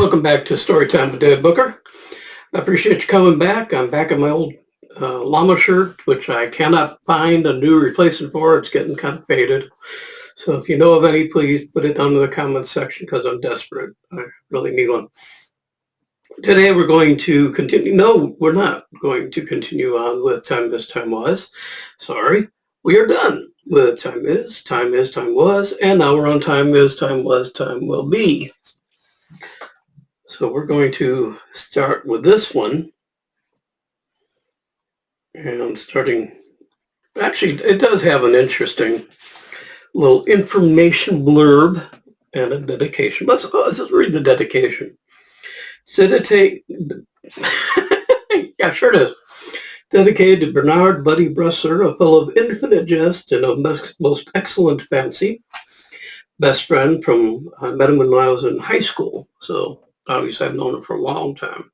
Welcome back to Storytime with David Booker. I appreciate you coming back. I'm back in my old llama shirt, which I cannot find a new replacement for. It's getting kind of faded. So if you know of any, please put it down in the comments section because I'm desperate. I really need one. Today we're going to continue. No, we're not going to continue on with Time Is, Time Was. Sorry. We are done with Time Is, Time Was, and now we're on Time Is, Time Was, Time Will Be. So we're going to start with this one. And actually, it does have an interesting little information blurb and a dedication. Let's just read the dedication. Yeah, sure it is. Dedicated to Bernard Buddy Brusser, a fellow of infinite jest and of most excellent fancy. Best friend from, I met him when I was in high school. So obviously I've known him for a long time.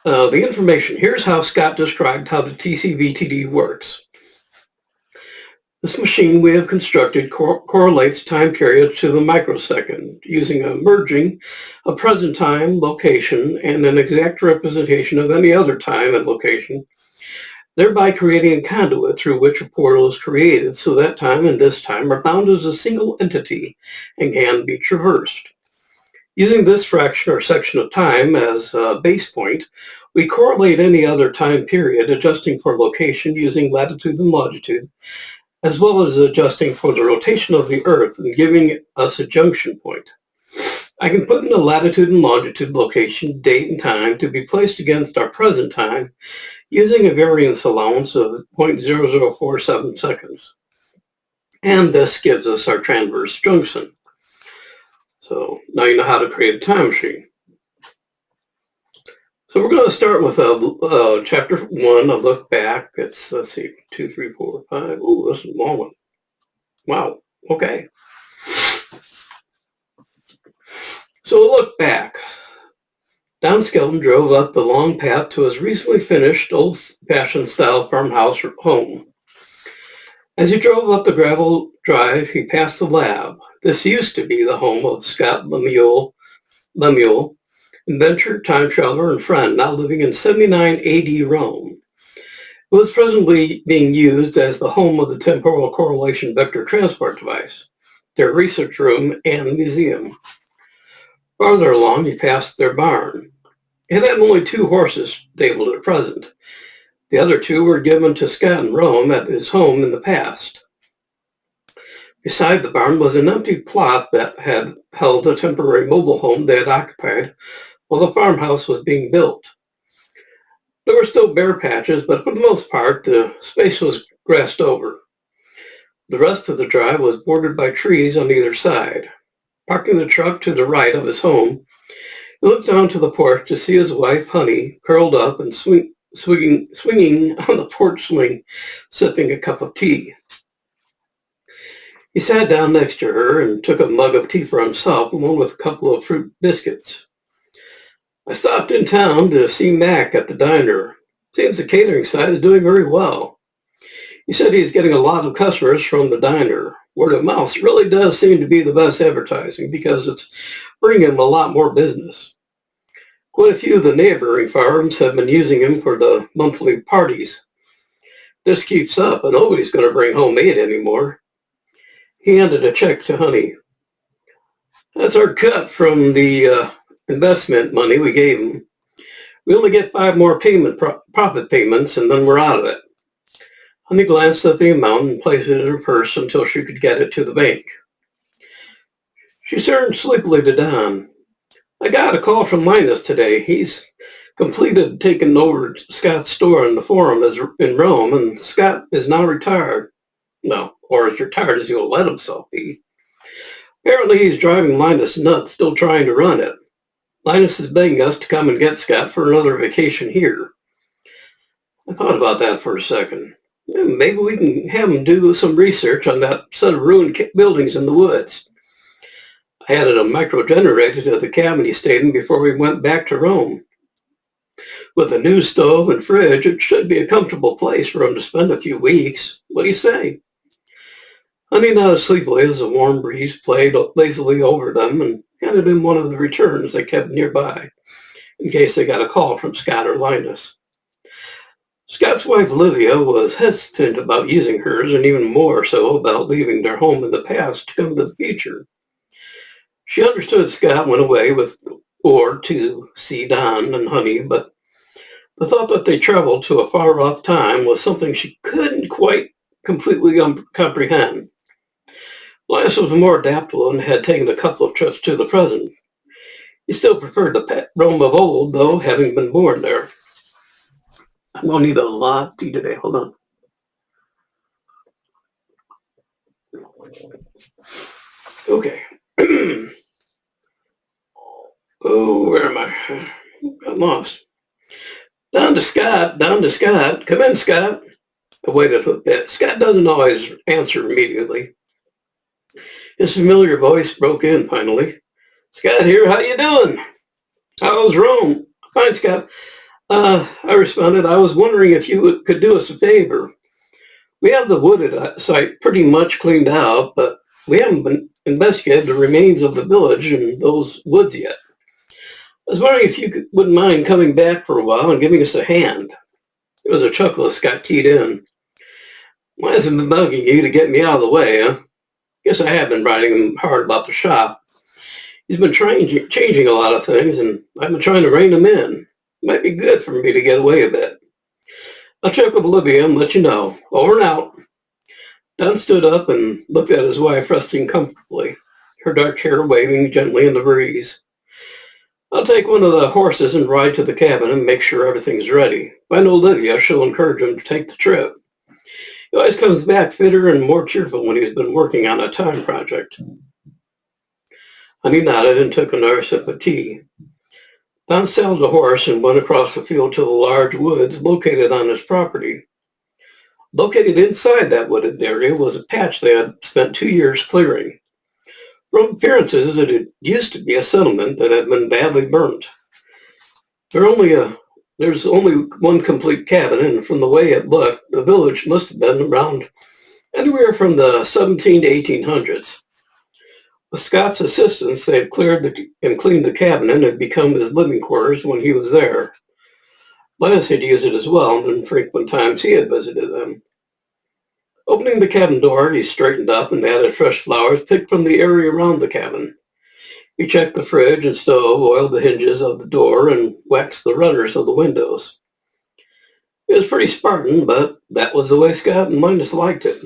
The information. Here's how Scott described how the TCVTD works. This machine we have constructed correlates time periods to the microsecond using a merging of present time, location, and an exact representation of any other time and location, thereby creating a conduit through which a portal is created so that time and this time are bound as a single entity and can be traversed. Using this fraction or section of time as a base point, we correlate any other time period, adjusting for location using latitude and longitude, as well as adjusting for the rotation of the Earth and giving us a junction point. I can put in a latitude and longitude location, date, and time to be placed against our present time using a variance allowance of 0.0047 seconds. And this gives us our transverse junction. So now you know how to create a time machine. So we're going to start with chapter 1, a look back. It's, let's see, 2, 3, 4, 5. Oh, this is a long one. Wow. Okay. So a look back. Don Skelton drove up the long path to his recently finished old-fashioned style farmhouse home. As he drove up the gravel drive, he passed the lab. This used to be the home of Scott Lemuel, inventor, time traveler, and friend, now living in 79 AD Rome. It was presently being used as the home of the temporal correlation vector transport device, their research room, and museum. Farther along, he passed their barn. It had only 2 horses stabled at present. The other 2 were given to Scott in Rome at his home in the past. Beside the barn was an empty plot that had held a temporary mobile home they had occupied while the farmhouse was being built. There were still bare patches, but for the most part, the space was grassed over. The rest of the drive was bordered by trees on either side. Parking the truck to the right of his home, he looked down to the porch to see his wife, Honey, curled up and swinging on the porch swing, sipping a cup of tea. He sat down next to her and took a mug of tea for himself, along with a couple of fruit biscuits. I stopped in town to see Mac at the diner. Seems the catering side is doing very well. He said he's getting a lot of customers from the diner. Word of mouth really does seem to be the best advertising because it's bringing him a lot more business. Quite a few of the neighboring farms have been using him for the monthly parties. This keeps up, and nobody's going to bring homemade anymore. He handed a check to Honey. That's our cut from the investment money we gave him. We only get 5 more profit payments, and then we're out of it. Honey glanced at the amount and placed it in her purse until she could get it to the bank. She turned sleepily to Don. I got a call from Linus today. He's completed taking over Scott's store in the Forum in Rome, and Scott is now retired. No, or as retired as he'll let himself be. Apparently he's driving Linus nuts, still trying to run it. Linus is begging us to come and get Scott for another vacation here. I thought about that for a second. Maybe we can have him do some research on that set of ruined buildings in the woods. I added a micro-generator to the cabin he stayed in before we went back to Rome. With a new stove and fridge, it should be a comfortable place for him to spend a few weeks. What do you say? Honey nodded sleepily as a warm breeze played lazily over them and handed him one of the returns they kept nearby in case they got a call from Scott or Linus. Scott's wife Olivia was hesitant about using hers and even more so about leaving their home in the past to come to the future. She understood Scott went away with or to see Don and Honey, but the thought that they traveled to a far-off time was something she couldn't quite completely comprehend. Linus was more adaptable and had taken a couple of trips to the present. He still preferred the pet Rome of old, though, having been born there. I'm going to need a lot of tea today. Hold on. Okay. Oh, where am I? Got lost. Down to Scott. Come in, Scott. I waited a bit. Scott doesn't always answer immediately. His familiar voice broke in finally. Scott here. How you doing? How's Rome? Fine, Scott. I responded. I was wondering if you could do us a favor. We have the wooded site pretty much cleaned out, but we haven't been investigated the remains of the village in those woods yet. I was wondering if you wouldn't mind coming back for a while and giving us a hand. It was a chuckle as Scott keyed in. Why hasn't been bugging you to get me out of the way, huh? Guess I have been writing him hard about the shop. He's been changing a lot of things, and I've been trying to rein him in. It might be good for me to get away a bit. I'll check with Olivia and let you know. Over and out. Don stood up and looked at his wife resting comfortably, her dark hair waving gently in the breeze. I'll take one of the horses and ride to the cabin and make sure everything's ready. If I know Olivia, she'll encourage him to take the trip. He always comes back fitter and more cheerful when he's been working on a time project. Honey nodded and took another sip of tea. Don saddled a horse and went across the field to the large woods located on his property. Located inside that wooded area was a patch they had spent 2 years clearing. From appearances, it had used to be a settlement that had been badly burnt. There's only one complete cabin, and from the way it looked, the village must have been around anywhere from the 17 to 1800s. With Scott's assistance, they had cleared and cleaned the cabin and had become his living quarters when he was there. Linus had used it as well, and in frequent times he had visited them. Opening the cabin door, he straightened up and added fresh flowers picked from the area around the cabin. He checked the fridge and stove, oiled the hinges of the door, and waxed the runners of the windows. It was pretty Spartan, but that was the way Scott and Linus liked it.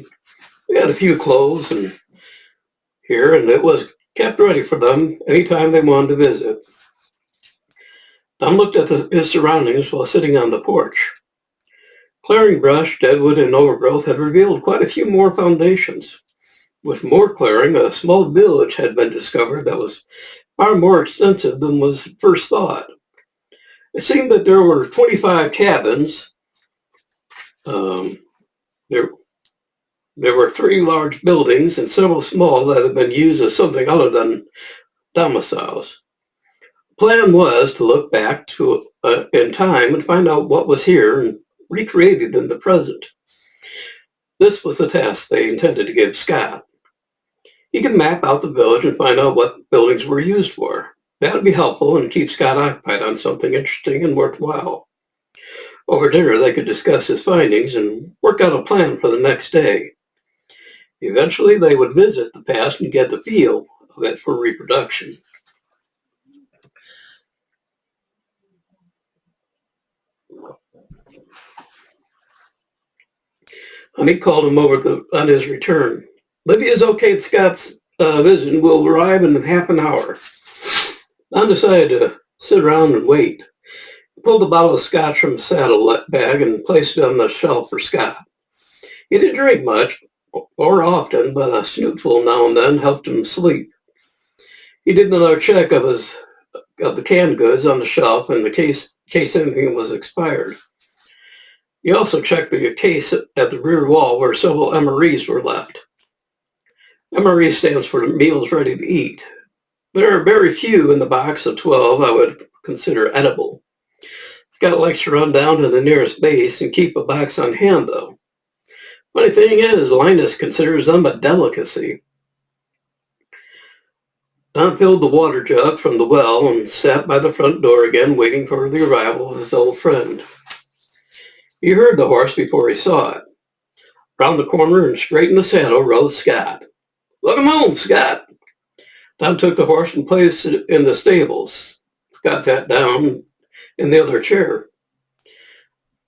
We had a few clothes and it was kept ready for them anytime they wanted to visit. Don looked at his surroundings while sitting on the porch. Clearing brush, deadwood, and overgrowth had revealed quite a few more foundations. With more clearing, a small village had been discovered that was far more extensive than was first thought. It seemed that there were 25 cabins. There were 3 large buildings and several small that had been used as something other than domiciles. The plan was to look back in time and find out what was here and recreated in the present. This was the task they intended to give Scott. He could map out the village and find out what buildings were used for. That would be helpful and keep Scott occupied on something interesting and worthwhile. Over dinner, they could discuss his findings and work out a plan for the next day. Eventually, they would visit the past and get the feel of it for reproduction. Honey called him over on his return. Livia's okay at Scott's visit and will arrive in half an hour. Don decided to sit around and wait. He pulled a bottle of scotch from his saddle bag and placed it on the shelf for Scott. He didn't drink much or often, but a snootful now and then helped him sleep. He did another check of the canned goods on the shelf in case anything was expired. He also checked the case at the rear wall where several MREs were left. MRE stands for meals ready to eat. There are very few in the box of 12 I would consider edible. Scott likes to run down to the nearest base and keep a box on hand, though. Funny thing is, Linus considers them a delicacy. Don filled the water jug from the well and sat by the front door again, waiting for the arrival of his old friend. He heard the horse before he saw it. Round the corner and straight in the saddle rode Scott. "Welcome home, Scott." Don took the horse and placed it in the stables. Scott sat down in the other chair.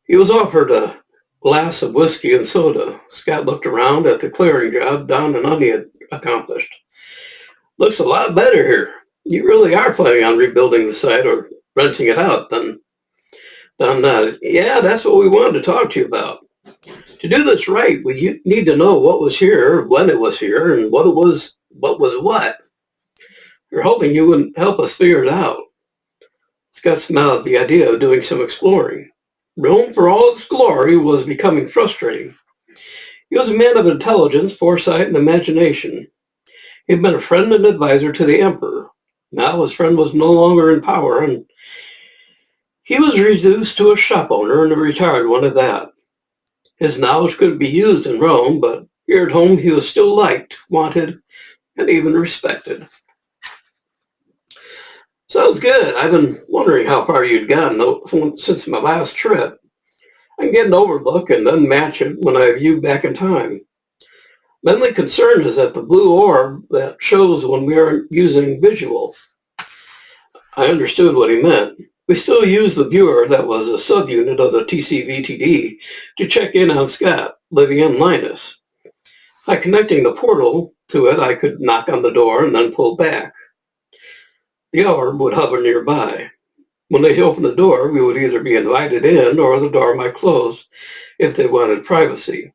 He was offered a glass of whiskey and soda. Scott looked around at the clearing job Don and Honey had accomplished. "Looks a lot better here. You really are planning on rebuilding the site or renting it out, then?" Don nodded. "Yeah, that's what we wanted to talk to you about. To do this right, we need to know what was here, when it was here, and what was what. We're hoping you would help us figure it out." Scott smiled at the idea of doing some exploring. Rome, for all its glory, was becoming frustrating. He was a man of intelligence, foresight, and imagination. He had been a friend and advisor to the emperor. Now his friend was no longer in power, and he was reduced to a shop owner, and a retired one at that. His knowledge could be used in Rome, but here at home he was still liked, wanted, and even respected. "Sounds good. I've been wondering how far you'd gotten since my last trip. I can get an overlook and then match it when I have you back in time. My only concern is that the blue orb that shows when we aren't using visual." I understood what he meant. We still use the viewer that was a subunit of the TCVTD to check in on Scott, Livy, and Linus. By connecting the portal to it, I could knock on the door and then pull back. The orb would hover nearby. When they opened the door, we would either be invited in or the door might close if they wanted privacy.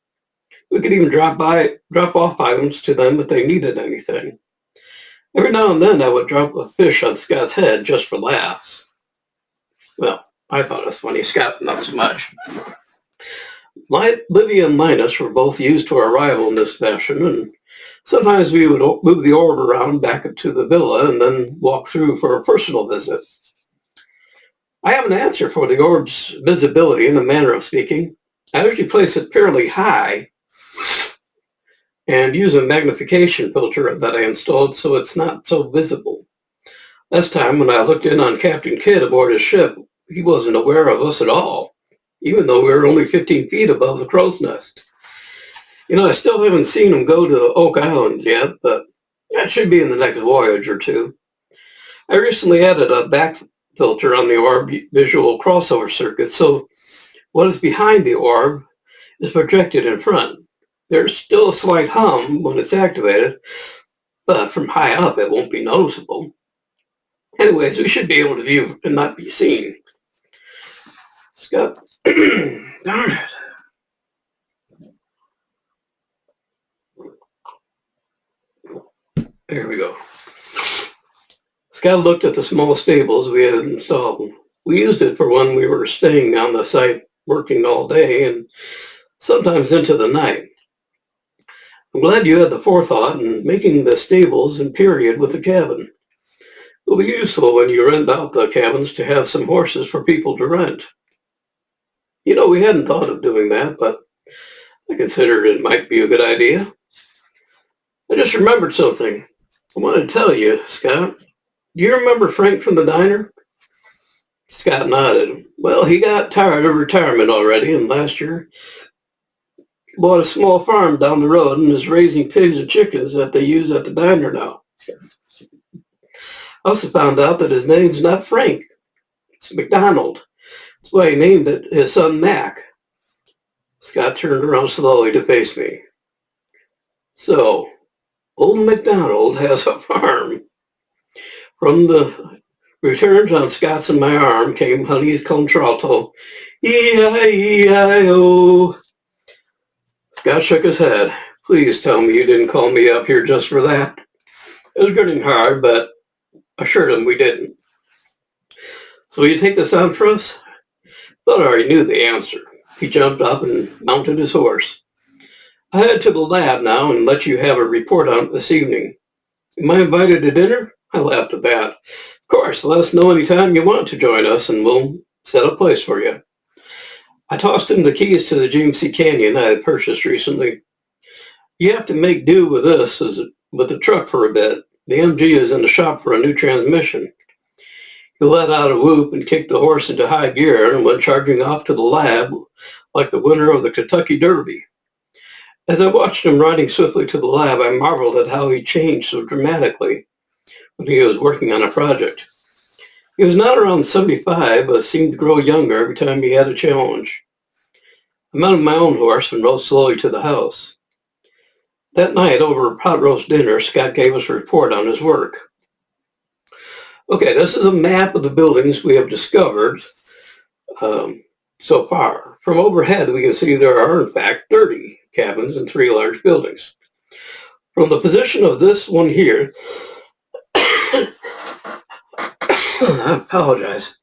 We could even drop off items to them if they needed anything. Every now and then I would drop a fish on Scott's head just for laughs. Well, I thought it was funny. Scott, not so much. Livy and Linus were both used to our arrival in this fashion, and sometimes we would move the orb around back up to the villa and then walk through for a personal visit. I have an answer for the orb's visibility in a manner of speaking. I usually place it fairly high and use a magnification filter that I installed so it's not so visible. Last time when I looked in on Captain Kidd aboard his ship, he wasn't aware of us at all, even though we were only 15 feet above the crow's nest. I still haven't seen him go to Oak Island yet, but that should be in the next voyage or two. I recently added a back filter on the orb visual crossover circuit, so what is behind the orb is projected in front. There's still a slight hum when it's activated, but from high up it won't be noticeable. Anyways, we should be able to view and not be seen. Scott, darn it. There we go. Scott looked at the small stables we had installed. We used it for when we were staying on the site, working all day and sometimes into the night. I'm glad you had the forethought in making the stables in period with the cabin. It will be useful when you rent out the cabins to have some horses for people to rent. We hadn't thought of doing that, but I considered it might be a good idea. I just remembered something. I wanted to tell you, Scott. Do you remember Frank from the diner? Scott nodded. Well, he got tired of retirement already, and last year he bought a small farm down the road and is raising pigs and chickens that they use at the diner now. I also found out that his name's not Frank. It's McDonald. That's why he named it his son Mac. Scott turned around slowly to face me. So, old McDonald has a farm. From the returns on Scott's and my arm came Honey's contralto. E-I-E-I-O. Scott shook his head. Please tell me you didn't call me up here just for that. It was gritting hard, but I assured him we didn't. So will you take this on for us? Thought I already knew the answer. He jumped up and mounted his horse. I head to the lab now and let you have a report on it this evening. Am I invited to dinner? I laughed at that. Of course, let us know anytime you want to join us and we'll set a place for you. I tossed him the keys to the GMC Canyon I had purchased recently. You have to make do with this with the truck for a bit. The MG is in the shop for a new transmission. He let out a whoop and kicked the horse into high gear and went charging off to the lab like the winner of the Kentucky Derby. As I watched him riding swiftly to the lab, I marveled at how he changed so dramatically when he was working on a project. He was not around 75, but seemed to grow younger every time he had a challenge. I mounted my own horse and rode slowly to the house. That night, over a pot roast dinner, Scott gave us a report on his work. Okay, this is a map of the buildings we have discovered so far. From overhead, we can see there are, in fact, 30 cabins and 3 large buildings. From the position of this one here, I apologize.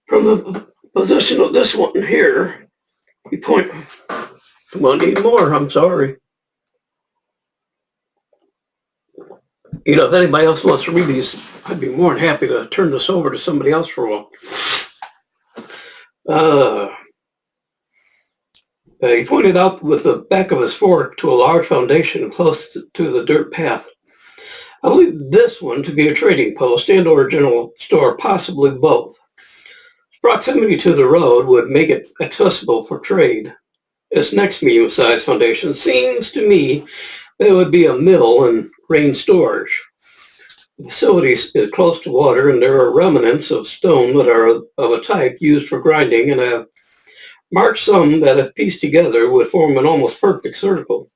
From the position of this one here, we point, we'll need more, I'm sorry. You know, if anybody else wants to read these, I'd be more than happy to turn this over to somebody else for a while. He pointed out with the back of his fork to a large foundation close to the dirt path. I believe this one to be a trading post and or a general store, possibly both. Proximity to the road would make it accessible for trade. This next medium-sized foundation seems to me that it would be a mill and grain storage. The facility is close to water and there are remnants of stone that are of a type used for grinding, and I have marked some that if pieced together would form an almost perfect circle.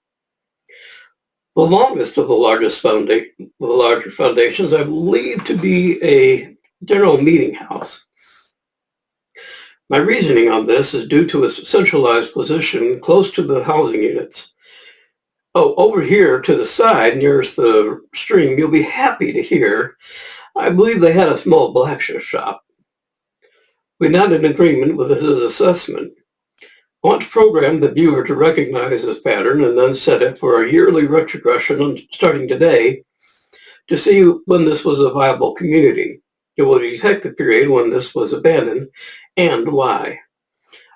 The longest of the larger foundations I believe to be a general meeting house. My reasoning on this is due to its centralized position close to the housing units. Oh, over here to the side nearest the stream, you'll be happy to hear, I believe they had a small blacksmith shop. We're not in agreement with his assessment. I want to program the viewer to recognize this pattern and then set it for a yearly retrogression starting today to see when this was a viable community. It will detect the period when this was abandoned and why.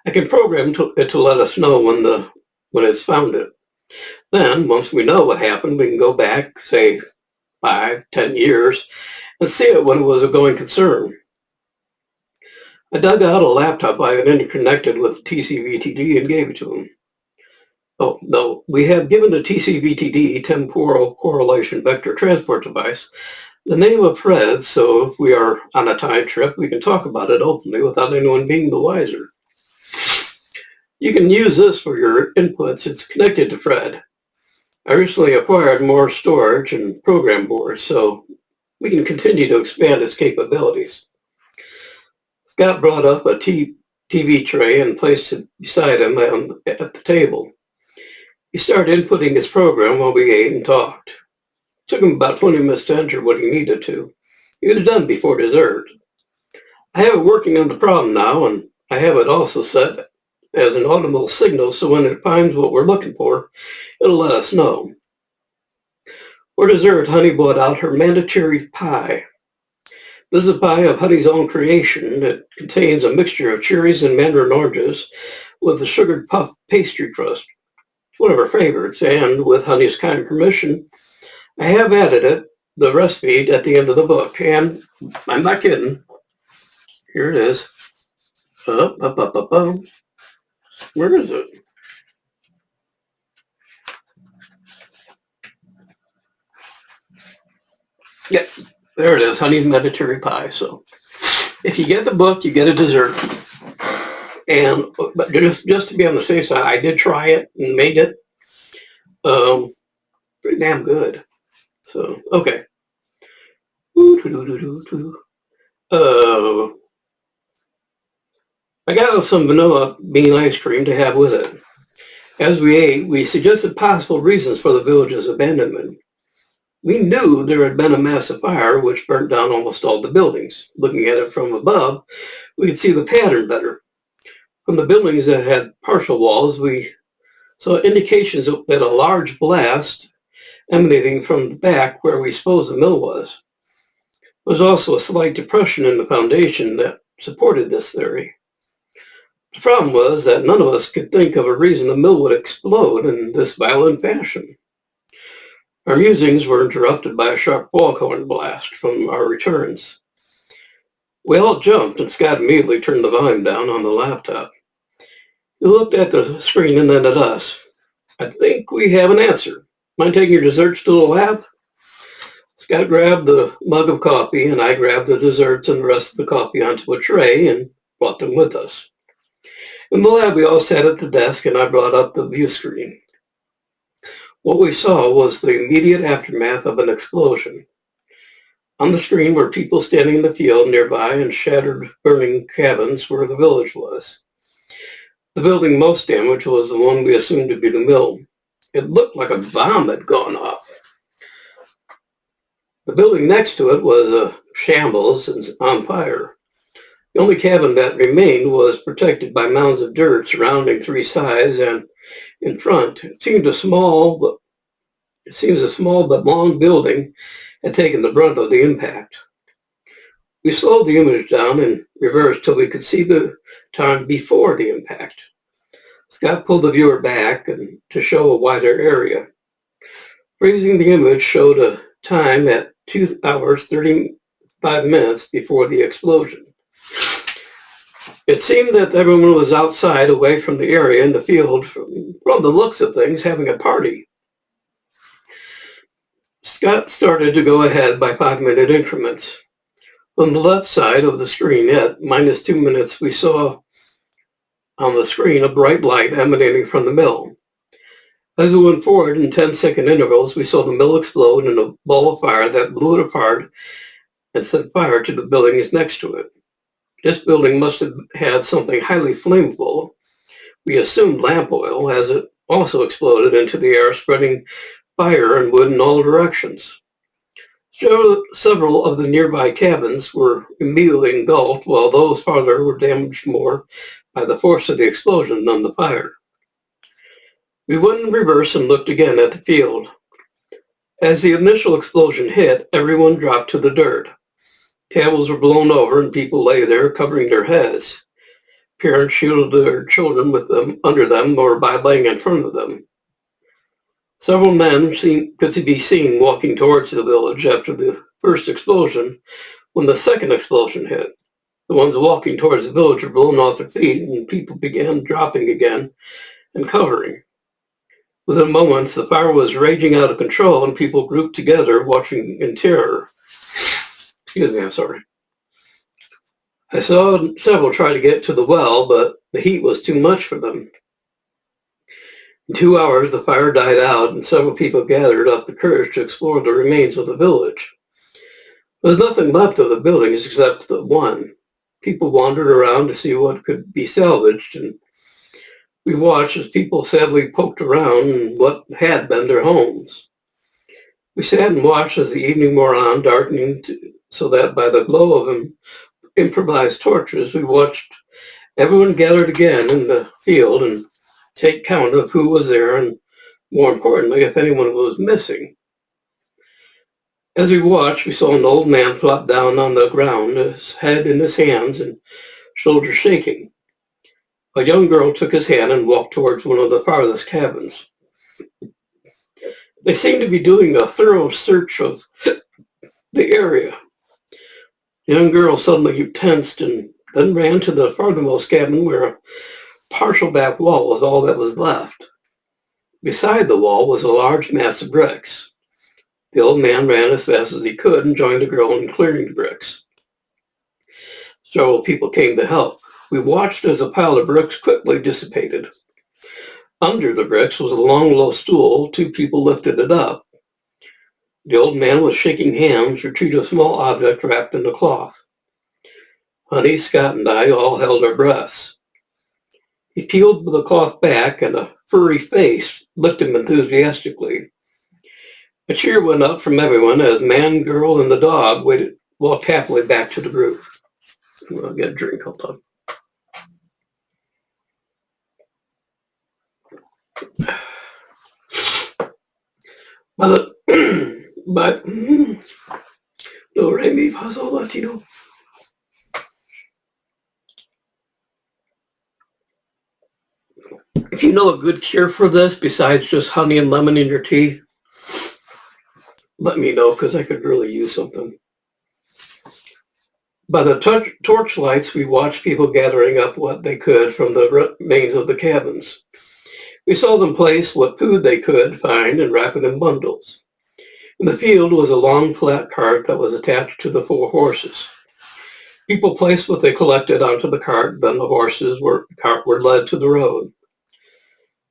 I can program it to let us know when it's found it. Then, once we know what happened, we can go back, say, 5, 10 years, and see it when it was a going concern. I dug out a laptop I had interconnected with TCVTD and gave it to him. Oh, no, we have given the TCVTD, Temporal Correlation Vector Transport Device, the name of Fred, so if we are on a time trip, we can talk about it openly without anyone being the wiser. You can use this for your inputs. It's connected to Fred. I recently acquired more storage and program boards, so we can continue to expand its capabilities. Scott brought up a TV tray and placed it beside him at the table. He started inputting his program while we ate and talked. It took him about 20 minutes to enter what he needed to. He was done before dessert. I have it working on the problem now, and I have it also set as an audible signal, so when it finds what we're looking for, it'll let us know. For dessert, Honey brought out her mandatory pie. This is a pie of Honey's own creation. It contains a mixture of cherries and mandarin oranges with a sugared puff pastry crust. It's one of her favorites, and with Honey's kind permission, I have added the recipe at the end of the book, and I'm not kidding. Here it is. Where is it? Yeah, there it is, Honey's Mediterranean Pie. So if you get the book, you get a dessert. But just to be on the safe side, I did try it and made it. Pretty damn good. So, okay. I got some vanilla bean ice cream to have with it. As we ate, we suggested possible reasons for the village's abandonment. We knew there had been a massive fire which burnt down almost all the buildings. Looking at it from above, we could see the pattern better. From the buildings that had partial walls, we saw indications that a large blast emanating from the back where we suppose the mill was. There was also a slight depression in the foundation that supported this theory. The problem was that none of us could think of a reason the mill would explode in this violent fashion. Our musings were interrupted by a sharp foghorn blast from our returns. We all jumped, and Scott immediately turned the volume down on the laptop. He looked at the screen and then at us. "I think we have an answer. Mind taking your desserts to the lab?" Scott grabbed the mug of coffee, and I grabbed the desserts and the rest of the coffee onto a tray and brought them with us. In the lab, we all sat at the desk, and I brought up the view screen. What we saw was the immediate aftermath of an explosion. On the screen were people standing in the field nearby and shattered, burning cabins where the village was. The building most damaged was the one we assumed to be the mill. It looked like a bomb had gone off. The building next to it was a shambles and on fire. The only cabin that remained was protected by mounds of dirt surrounding three sides, and in front, it seems a small but long building had taken the brunt of the impact. We slowed the image down in reverse till we could see the time before the impact. Scott pulled the viewer back to show a wider area. Raising the image showed a time at 2 hours 35 minutes before the explosion. It seemed that everyone was outside, away from the area in the field, from the looks of things, having a party. Scott started to go ahead by 5-minute increments. On the left side of the screen at -2 minutes, we saw on the screen a bright light emanating from the mill. As we went forward in 10-second intervals, we saw the mill explode in a ball of fire that blew it apart and set fire to the buildings next to it. This building must have had something highly flammable. We assumed lamp oil, as it also exploded into the air, spreading fire and wood in all directions. Several of the nearby cabins were immediately engulfed, while those farther were damaged more by the force of the explosion than the fire. We went in reverse and looked again at the field. As the initial explosion hit, everyone dropped to the dirt. Tables were blown over and people lay there covering their heads. Parents shielded their children with them under them or by laying in front of them. Several men could be seen walking towards the village after the first explosion when the second explosion hit. The ones walking towards the village were blown off their feet and people began dropping again and covering. Within moments, the fire was raging out of control and people grouped together watching in terror. Excuse me, I'm sorry. I saw several try to get to the well, but the heat was too much for them. In 2 hours, the fire died out and several people gathered up the courage to explore the remains of the village. There was nothing left of the buildings except the one. People wandered around to see what could be salvaged, and we watched as people sadly poked around in what had been their homes. We sat and watched as the evening wore on, darkening so that by the glow of improvised torches, we watched everyone gathered again in the field and take count of who was there and, more importantly, if anyone was missing. As we watched, we saw an old man flop down on the ground, his head in his hands and shoulders shaking. A young girl took his hand and walked towards one of the farthest cabins. They seemed to be doing a thorough search of the area. The young girl suddenly tensed and then ran to the farthermost cabin where a partial back wall was all that was left. Beside the wall was a large mass of bricks. The old man ran as fast as he could and joined the girl in clearing the bricks. Several people came to help. We watched as a pile of bricks quickly dissipated. Under the bricks was a long, low stool. 2 people lifted it up. The old man was shaking hands, retrieved a small object wrapped in a cloth. Honey, Scott, and I all held our breaths. He peeled the cloth back, and a furry face licked him enthusiastically. A cheer went up from everyone as man, girl, and the dog walked happily back to the group. I'll get a drink, hold on. By But do, re, mi, fa, sol, la, ti, do. If you know a good cure for this besides just honey and lemon in your tea, let me know because I could really use something. By the torch lights, we watched people gathering up what they could from the remains of the cabins. We saw them place what food they could find and wrap it in bundles. In the field was a long flat cart that was attached to the 4 horses. People placed what they collected onto the cart, then the cart were led to the road.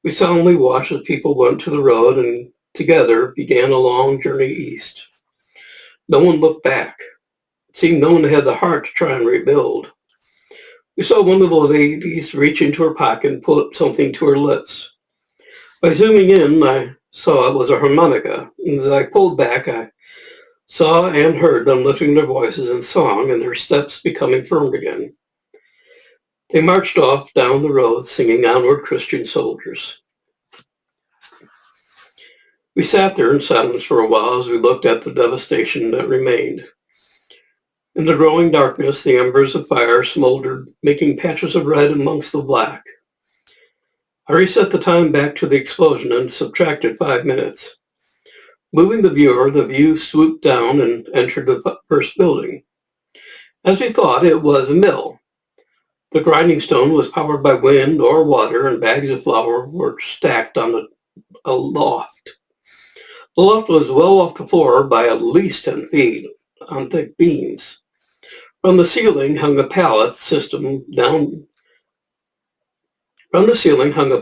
We solemnly watched as people went to the road and together began a long journey east. No one looked back. It seemed no one had the heart to try and rebuild. We saw one of the ladies reach into her pocket and pull something to her lips. By zooming in, I saw it was a harmonica, and as I pulled back, I saw and heard them lifting their voices in song and their steps becoming firm again. They marched off down the road singing Onward Christian Soldiers. We sat there in silence for a while as we looked at the devastation that remained. In the growing darkness, the embers of fire smoldered, making patches of red amongst the black. I reset the time back to the explosion and subtracted 5 minutes. Moving the viewer, the view swooped down and entered the first building. As we thought, it was a mill. The grinding stone was powered by wind or water, and bags of flour were stacked on a loft. The loft was well off the floor by at least 10 feet on thick beams. From the ceiling hung a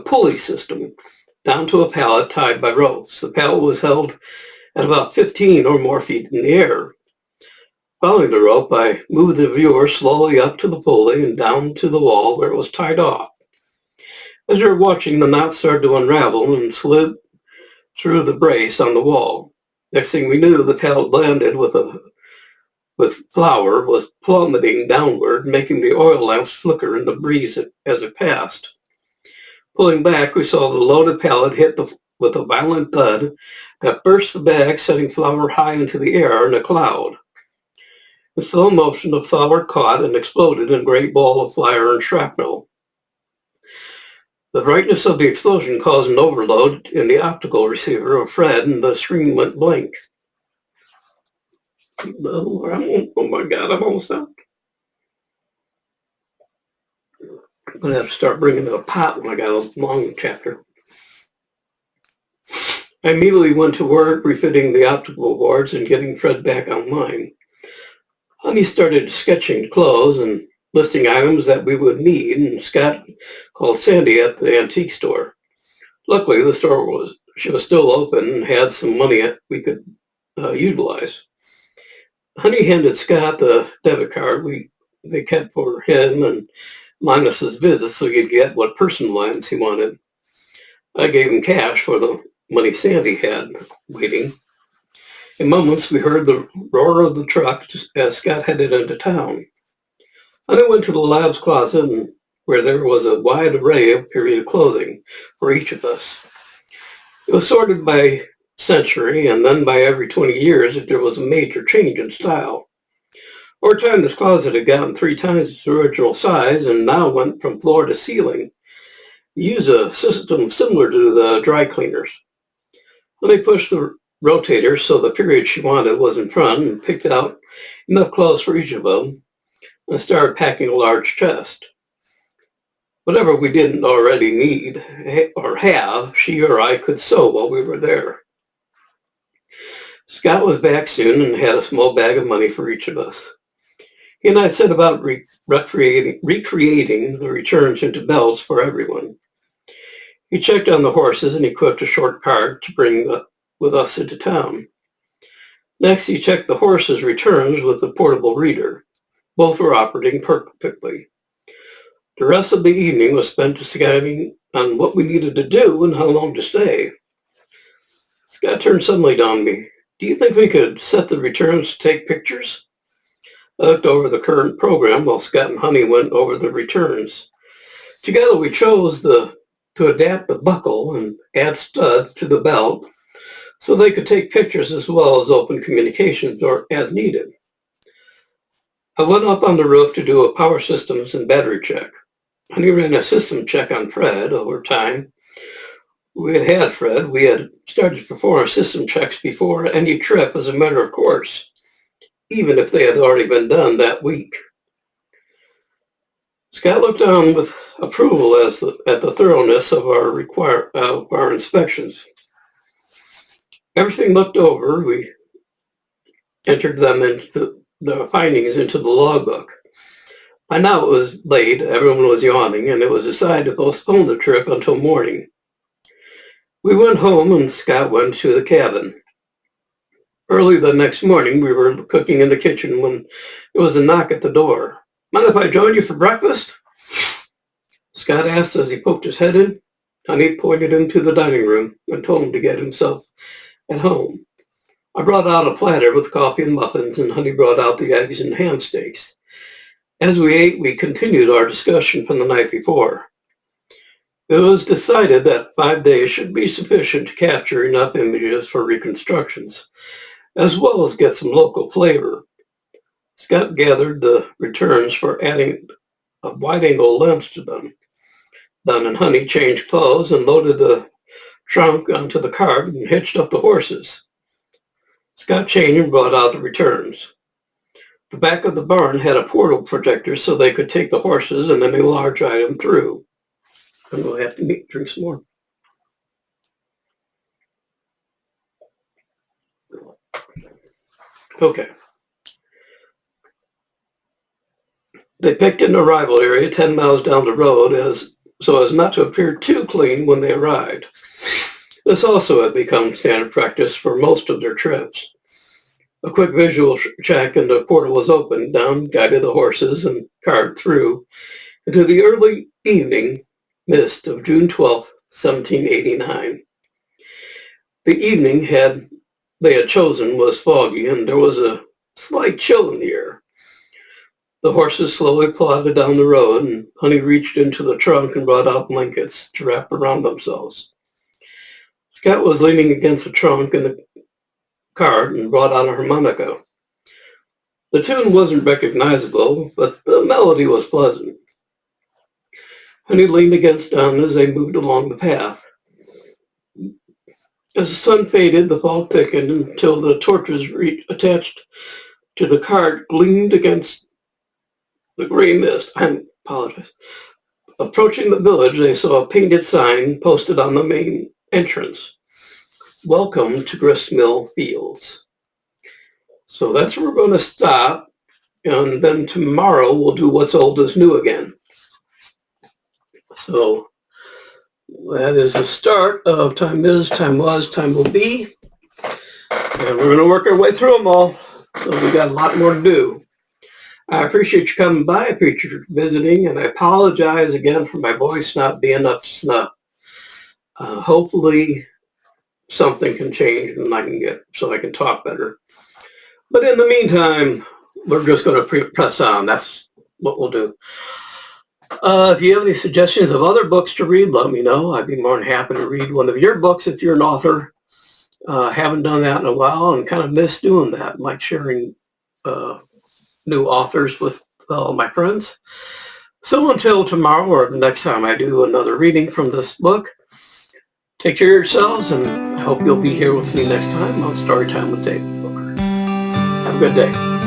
pulley system down to a pallet tied by ropes. The pallet was held at about 15 or more feet in the air. Following the rope, I moved the viewer slowly up to the pulley and down to the wall where it was tied off. As you were watching, the knot started to unravel and slid through the brace on the wall. Next thing we knew, the pallet landed with flour was plummeting downward, making the oil lamps flicker in the breeze as it passed. Pulling back, we saw the loaded pallet hit with a violent thud that burst the bag, setting flour high into the air in a cloud. In slow motion, the flour caught and exploded in a great ball of fire and shrapnel. The brightness of the explosion caused an overload in the optical receiver of Fred, and the screen went blank. Oh my God, I'm almost out. I'm going to have to start bringing in a pot when I got a long chapter. I immediately went to work refitting the optical boards and getting Fred back online. Honey started sketching clothes and listing items that we would need, and Scott called Sandy at the antique store. Luckily, the store was still open and had some money we could utilize. Honey handed Scott the debit card they kept for him and Linus's visits so he'd get what personal items he wanted. I gave him cash for the money Sandy had waiting. In moments, we heard the roar of the truck as Scott headed into town. I then went to the lab's closet where there was a wide array of period clothing for each of us. It was sorted by century and then by every 20 years if there was a major change in style. Over time, this closet had gotten 3 times its original size and now went from floor to ceiling. We used a system similar to the dry cleaners. When they pushed the rotator so the period she wanted was in front and picked out enough clothes for each of them and started packing a large chest. Whatever we didn't already need or have, she or I could sew while we were there. Scott was back soon and had a small bag of money for each of us. He and I set about recreating the returns into belts for everyone. He checked on the horses and equipped a short cart to bring with us into town. Next, he checked the horses' returns with the portable reader. Both were operating perfectly. The rest of the evening was spent deciding on what we needed to do and how long to stay. Scott turned suddenly on me. Do you think we could set the returns to take pictures? I looked over the current program while Scott and Honey went over the returns. Together we chose to adapt the buckle and add studs to the belt so they could take pictures as well as open communications or as needed. I went up on the roof to do a power systems and battery check. Honey ran a system check on Fred. Over time, we had Fred. We had started to perform system checks before any trip as a matter of course, even if they had already been done that week. Scott looked on with approval at the thoroughness of our inspections. Everything looked over. We entered them into the findings into the logbook. By now it was late, everyone was yawning, and it was decided to postpone the trip until morning. We went home and Scott went to the cabin. Early the next morning, we were cooking in the kitchen when there was a knock at the door. "Mind if I join you for breakfast?" Scott asked as he poked his head in. Honey pointed him to the dining room and told him to get himself at home. I brought out a platter with coffee and muffins, and Honey brought out the eggs and ham steaks. As we ate, we continued our discussion from the night before. It was decided that 5 days should be sufficient to capture enough images for reconstructions, as well as get some local flavor. Scott gathered the returns for adding a wide-angle lens to them. Don and Honey changed clothes and loaded the trunk onto the cart and hitched up the horses. Scott changed and brought out the returns. The back of the barn had a portal projector so they could take the horses and any large item through. I'm going to have to drink some more. Okay. They picked an arrival area 10 miles down the road so as not to appear too clean when they arrived. This also had become standard practice for most of their trips. A quick visual check and the portal was opened. Don guided the horses and cart through into the early evening mist of June 12, 1789. The evening they had chosen was foggy and there was a slight chill in the air. The horses slowly plodded down the road and Honey reached into the trunk and brought out blankets to wrap around themselves. Scott was leaning against the trunk in the cart and brought out a harmonica. The tune wasn't recognizable, but the melody was pleasant. Honey leaned against Don as they moved along the path. As the sun faded, the fog thickened until the torches attached to the cart gleamed against the gray mist. I apologize. Approaching the village, they saw a painted sign posted on the main entrance. "Welcome to Gristmill Fields." So that's where we're going to stop. And then tomorrow we'll do What's Old is New again. So that is the start of Time Is, Time Was, Time Will Be. And we're going to work our way through them all. So we got a lot more to do. I appreciate you coming by. I appreciate you visiting. And I apologize again for my voice not being up to snuff. Hopefully something can change and I can talk better. But in the meantime, we're just going to press on. That's what we'll do. If you have any suggestions of other books to read, let me know. I'd be more than happy to read one of your books if you're an author. Haven't done that in a while and kind of miss doing that, like sharing new authors with my friends. So until tomorrow or the next time I do another reading from this book, take care of yourselves, and I hope you'll be here with me next time on Storytime with David Booker. Have a good day.